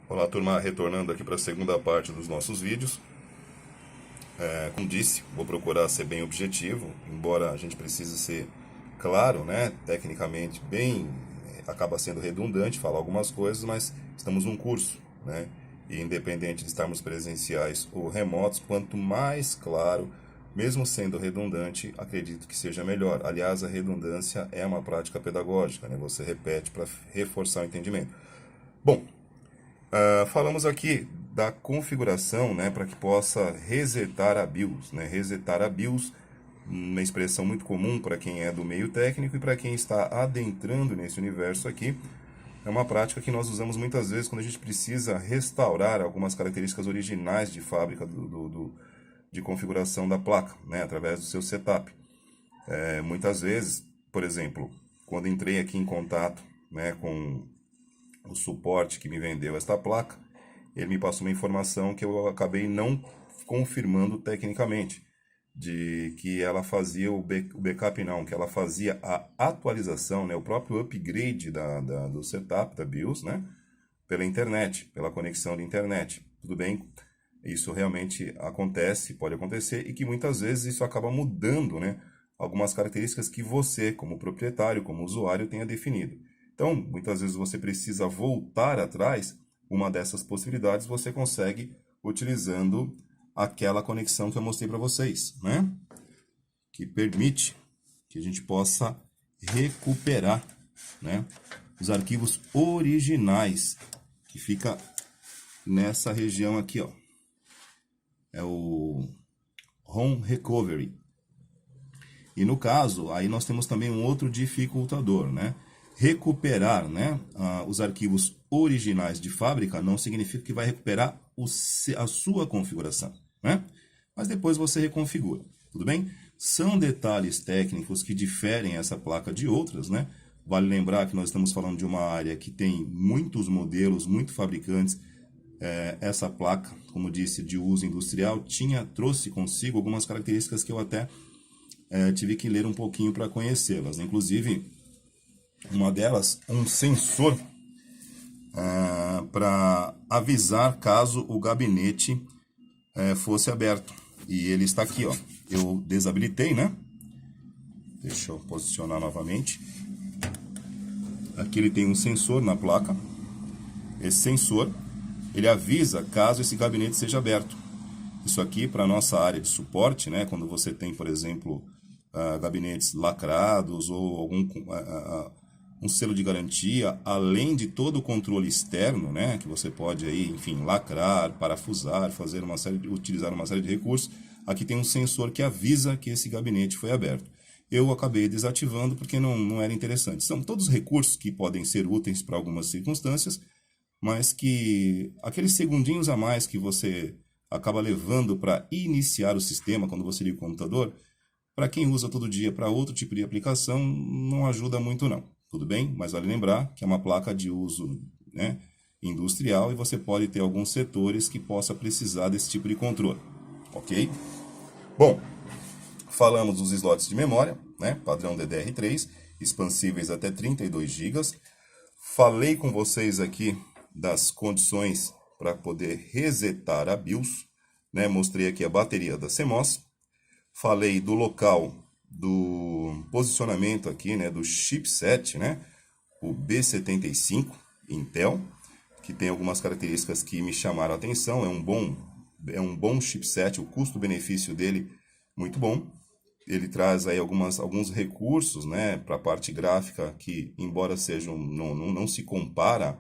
Olá, turma, retornando aqui para a segunda parte dos nossos vídeos. Como disse, vou procurar ser bem objetivo, embora a gente precise ser claro, né? Tecnicamente, bem, acaba sendo redundante falar algumas coisas, mas estamos num curso, né? E independente de estarmos presenciais ou remotos, quanto mais claro, mesmo sendo redundante, acredito que seja melhor. Aliás, a redundância é uma prática pedagógica, né? Você repete para reforçar o entendimento. Bom, falamos aqui da configuração, né, para que possa resetar a BIOS, né? Resetar a BIOS, uma expressão muito comum para quem é do meio técnico e para quem está adentrando nesse universo aqui. É uma prática que nós usamos muitas vezes quando a gente precisa restaurar algumas características originais de fábrica de configuração da placa, né, através do seu setup. Muitas vezes, por exemplo, quando entrei aqui em contato, né, com o suporte que me vendeu esta placa, ele me passou uma informação que eu acabei não confirmando tecnicamente, de que ela fazia o backup não, que ela fazia a atualização, né, o próprio upgrade do setup da BIOS, né, pela internet, pela conexão de internet. Tudo bem? Isso realmente acontece, pode acontecer, e que muitas vezes isso acaba mudando, né, algumas características que você, como proprietário, como usuário, tenha definido. Então, muitas vezes você precisa voltar atrás. Uma dessas possibilidades você consegue utilizando aquela conexão que eu mostrei para vocês, né? Que permite que a gente possa recuperar, né, os arquivos originais, que fica nessa região aqui, ó. É o ROM Recovery. E no caso, aí nós temos também um outro dificultador, né? Recuperar, né, os arquivos originais de fábrica não significa que vai recuperar a sua configuração, né? Mas depois você reconfigura, tudo bem? São detalhes técnicos que diferem essa placa de outras, né? Vale lembrar que nós estamos falando de uma área que tem muitos modelos, muitos fabricantes. Essa placa, como disse, de uso industrial, trouxe consigo algumas características que eu até tive que ler um pouquinho para conhecê-las. Inclusive, uma delas, um sensor para avisar caso o gabinete fosse aberto. E ele está aqui, ó. Eu desabilitei, né? Deixa eu posicionar novamente. Aqui ele tem um sensor na placa. Esse sensor, ele avisa caso esse gabinete seja aberto. Isso aqui para a nossa área de suporte, né? Quando você tem, por exemplo, gabinetes lacrados ou algum um selo de garantia, além de todo o controle externo, né, que você pode aí, enfim, lacrar, parafusar, utilizar uma série de recursos. Aqui tem um sensor que avisa que esse gabinete foi aberto. Eu acabei desativando porque não era interessante. São todos recursos que podem ser úteis para algumas circunstâncias, mas que aqueles segundinhos a mais que você acaba levando para iniciar o sistema quando você liga o computador, para quem usa todo dia para outro tipo de aplicação, não ajuda muito não, tudo bem? Mas vale lembrar que é uma placa de uso, né, industrial, e você pode ter alguns setores que possa precisar desse tipo de controle, ok? Bom, falamos dos slots de memória, né, padrão DDR3, expansíveis até 32 GB. Falei com vocês aqui das condições para poder resetar a BIOS, né? Mostrei aqui a bateria da CMOS. Falei do local do posicionamento aqui, né, do chipset, né, o B75 Intel, que tem algumas características que me chamaram a atenção. É um bom chipset, o custo-benefício dele muito bom. Ele traz aí alguns recursos, né, para a parte gráfica que, embora sejam, não se compara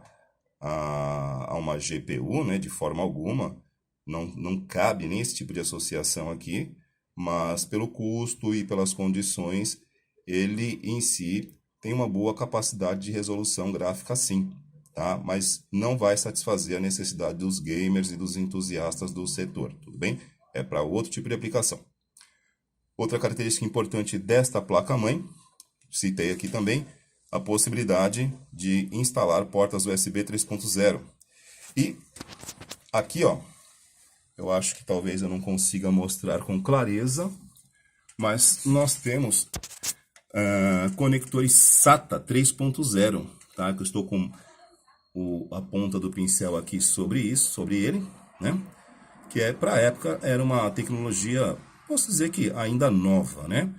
a uma GPU, né, de forma alguma, não cabe nem esse tipo de associação aqui, mas pelo custo e pelas condições, ele em si tem uma boa capacidade de resolução gráfica sim, tá? Mas não vai satisfazer a necessidade dos gamers e dos entusiastas do setor, tudo bem? É para outro tipo de aplicação. Outra característica importante desta placa-mãe, citei aqui também, a possibilidade de instalar portas USB 3.0. E aqui, ó, eu acho que talvez eu não consiga mostrar com clareza, mas nós temos conectores SATA 3.0, tá? Que eu estou com a ponta do pincel aqui sobre isso, sobre ele, né? Que para a época era uma tecnologia, posso dizer que ainda nova, né?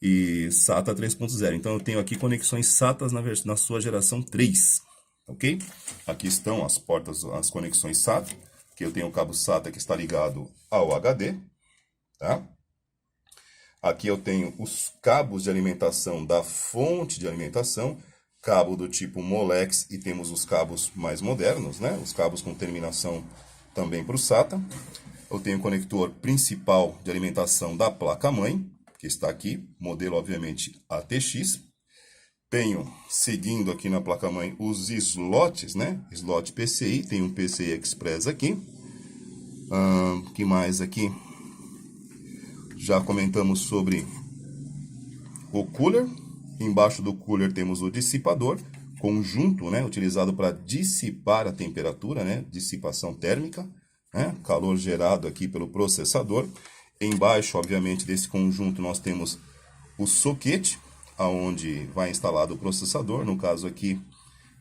E SATA 3.0. Então eu tenho aqui conexões SATA na sua geração 3, ok? Aqui estão as portas, as conexões SATA, que eu tenho o cabo SATA que está ligado ao HD, tá? Aqui eu tenho os cabos de alimentação da fonte de alimentação, cabo do tipo Molex, e temos os cabos mais modernos, né? Os cabos com terminação também para o SATA. Eu tenho o conector principal de alimentação da placa-mãe, que está aqui, modelo obviamente ATX. Tenho, seguindo aqui na placa-mãe, os slots, né? Slot PCI, tem um PCI Express aqui. Que mais aqui? Já comentamos sobre o cooler. Embaixo do cooler temos o dissipador, conjunto, né? Utilizado para dissipar a temperatura, né? Dissipação térmica, né? Calor gerado aqui pelo processador. Embaixo, obviamente, desse conjunto nós temos o soquete, aonde vai instalado o processador. No caso aqui,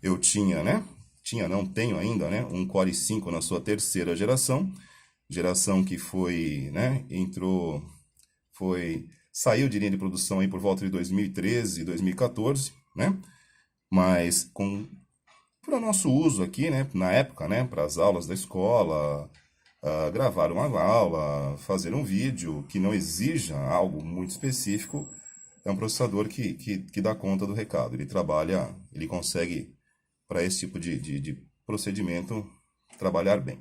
eu tinha, né? Tenho ainda, né? Um Core i5 na sua terceira geração. Geração que foi, né? Saiu de linha de produção aí por volta de 2013, 2014, né? Mas para o nosso uso aqui, né? Na época, né? Para as aulas da escola, gravar uma aula, fazer um vídeo que não exija algo muito específico, é um processador que dá conta do recado. Ele consegue, para esse tipo de procedimento, trabalhar bem.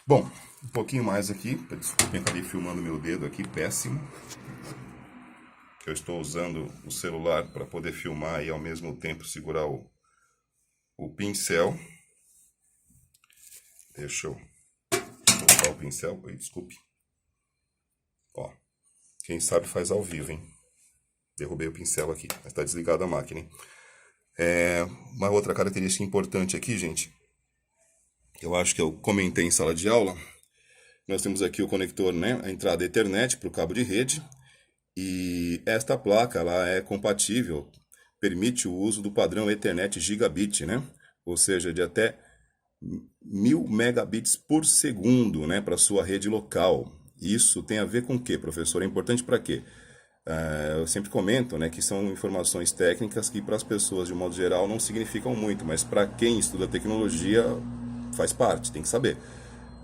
Bom, um pouquinho mais aqui, desculpem, acabei filmando meu dedo aqui, péssimo. Eu estou usando o celular para poder filmar e ao mesmo tempo segurar o pincel. Deixa eu colocar o pincel, desculpe. Ó, quem sabe faz ao vivo, hein? Derrubei o pincel aqui, mas está desligada a máquina, hein? Uma outra característica importante aqui, gente, eu acho que eu comentei em sala de aula. Nós temos aqui o conector, né? A entrada Ethernet para o cabo de rede. E esta placa, ela é compatível, permite o uso do padrão Ethernet Gigabit, né? Ou seja, de até 1000 megabits por segundo, né? Para sua rede local. Isso tem a ver com o quê, professor? É importante para quê? Eu sempre comento, né, que são informações técnicas que para as pessoas, de um modo geral, não significam muito, mas para quem estuda tecnologia, faz parte, tem que saber.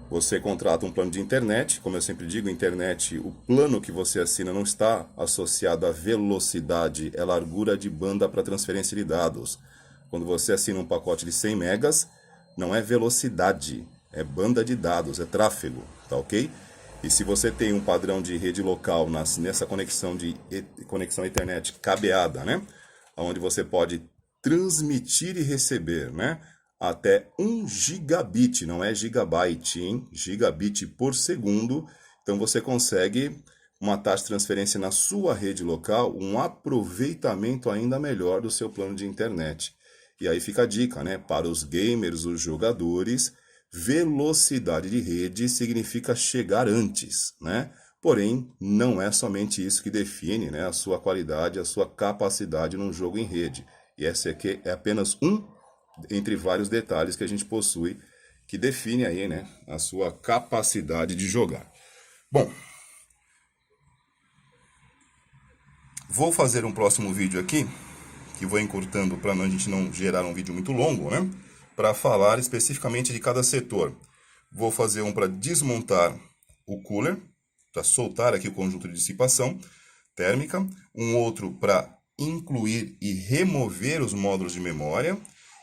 Você contrata um plano de internet, como eu sempre digo, internet, o plano que você assina não está associado à velocidade, é largura de banda para transferência de dados. Quando você assina um pacote de 100 megas, não é velocidade, é banda de dados, é tráfego, tá ok? E se você tem um padrão de rede local nessa conexão internet cabeada, né? Onde você pode transmitir e receber, né? Até 1 gigabit, não é gigabyte, hein? Gigabit por segundo. Então você consegue uma taxa de transferência na sua rede local, um aproveitamento ainda melhor do seu plano de internet. E aí fica a dica, né? Para os gamers, os jogadores, velocidade de rede significa chegar antes, né? Porém, não é somente isso que define, né, a sua qualidade, a sua capacidade num jogo em rede. E esse aqui é apenas um entre vários detalhes que a gente possui, que define aí, né, a sua capacidade de jogar. Bom, vou fazer um próximo vídeo aqui, que vou encurtando para a gente não gerar um vídeo muito longo, né? Para falar especificamente de cada setor. Vou fazer um para desmontar o cooler, para soltar aqui o conjunto de dissipação térmica. Um outro para incluir e remover os módulos de memória.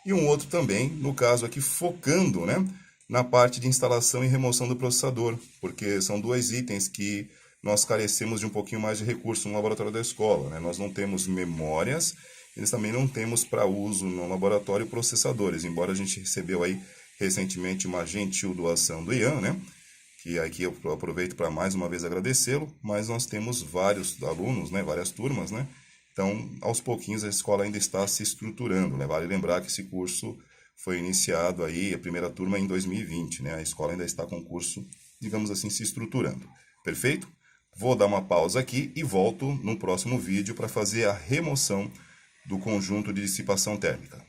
E um outro também, no caso aqui, focando, né, na parte de instalação e remoção do processador. Porque são dois itens que nós carecemos de um pouquinho mais de recurso no laboratório da escola, né? Nós não temos memórias. Eles também não temos para uso no laboratório processadores, embora a gente recebeu aí recentemente uma gentil doação do Ian, né? Que aqui eu aproveito para mais uma vez agradecê-lo, mas nós temos vários alunos, né? Várias turmas, né? Então, aos pouquinhos a escola ainda está se estruturando, né? Vale lembrar que esse curso foi iniciado aí, a primeira turma em 2020, né? A escola ainda está com o curso, digamos assim, se estruturando. Perfeito? Vou dar uma pausa aqui e volto no próximo vídeo para fazer a remoção do conjunto de dissipação térmica.